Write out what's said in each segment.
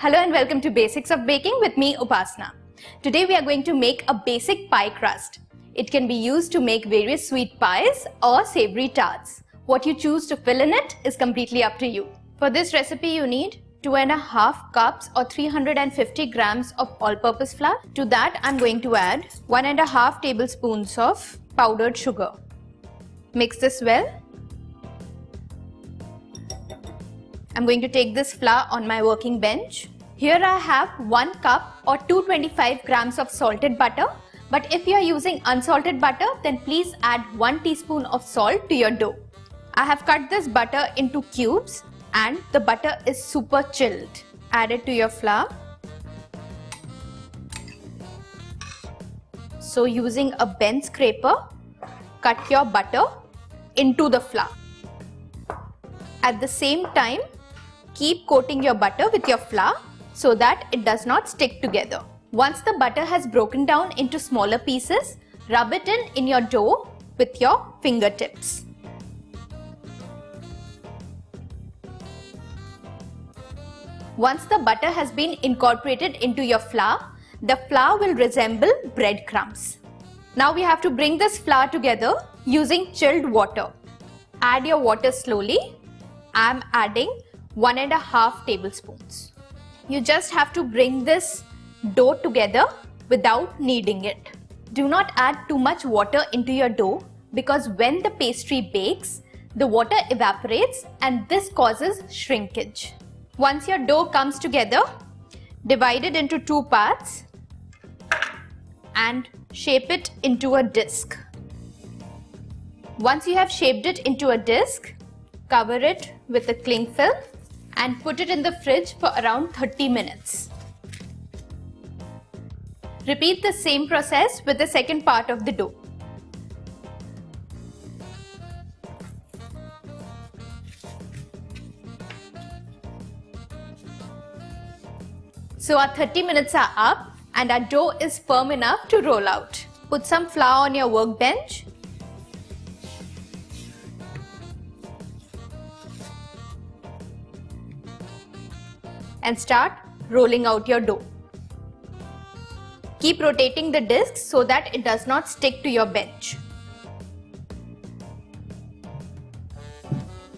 Hello and welcome to Basics of Baking with me, Upasna. Today we are going to make a basic pie crust. It can be used to make various sweet pies or savory tarts. What you choose to fill in it is completely up to you. For this recipe you need 2.5 cups or 350 grams of all-purpose flour. To that I'm going to add 1.5 tablespoons of powdered sugar. Mix this well. I'm going to take this flour on my working bench. Here I have 1 cup or 225 grams of salted butter. But if you are using unsalted butter, then please add 1 teaspoon of salt to your dough. I have cut this butter into cubes and the butter is super chilled. Add it to your flour. So using a bench scraper, cut your butter into the flour. At the same time, keep coating your butter with your flour so that it does not stick together. Once the butter has broken down into smaller pieces, rub it in your dough with your fingertips. Once the butter has been incorporated into your flour, the flour will resemble breadcrumbs. Now we have to bring this flour together using chilled water. Add your water slowly. I am adding 1.5 tablespoons. You just have to bring this dough together without kneading it. Do not add too much water into your dough because when the pastry bakes, the water evaporates and this causes shrinkage. Once your dough comes together, divide it into 2 parts and shape it into a disc. Once you have shaped it into a disc, cover it with a cling film and put it in the fridge for around 30 minutes. Repeat the same process with the second part of the dough. So our 30 minutes are up and our dough is firm enough to roll out. Put some flour on your workbench. And start rolling out your dough. Keep rotating the disc so that it does not stick to your bench.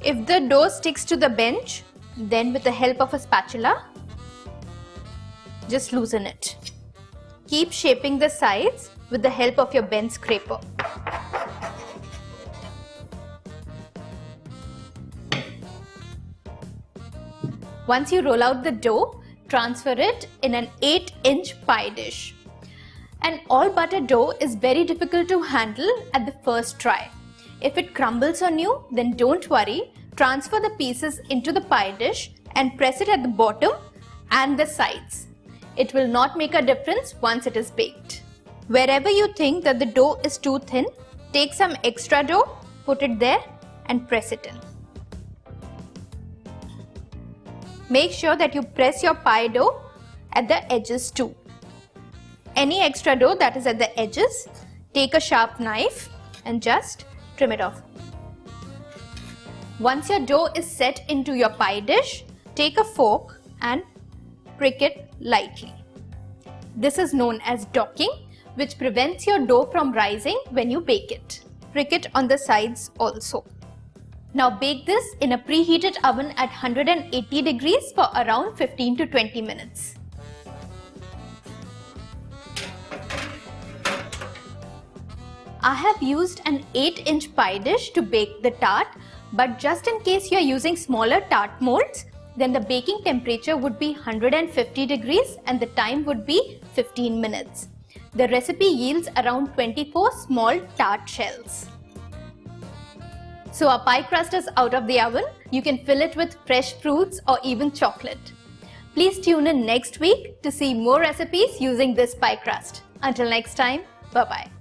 If the dough sticks to the bench, then with the help of a spatula, just loosen it. Keep shaping the sides with the help of your bench scraper. Once you roll out the dough, transfer it in an 8-inch pie dish. An all-butter dough is very difficult to handle at the first try. If it crumbles on you, then don't worry. Transfer the pieces into the pie dish and press it at the bottom and the sides. It will not make a difference once it is baked. Wherever you think that the dough is too thin, take some extra dough, put it there and press it in. Make sure that you press your pie dough at the edges too. Any extra dough that is at the edges, take a sharp knife and just trim it off. Once your dough is set into your pie dish, take a fork and prick it lightly. This is known as docking, which prevents your dough from rising when you bake it. Prick it on the sides also. Now bake this in a preheated oven at 180 degrees for around 15 to 20 minutes. I have used an 8-inch pie dish to bake the tart, but just in case you are using smaller tart molds, then the baking temperature would be 150 degrees and the time would be 15 minutes. The recipe yields around 24 small tart shells. So our pie crust is out of the oven. You can fill it with fresh fruits or even chocolate. Please tune in next week to see more recipes using this pie crust. Until next time, bye-bye.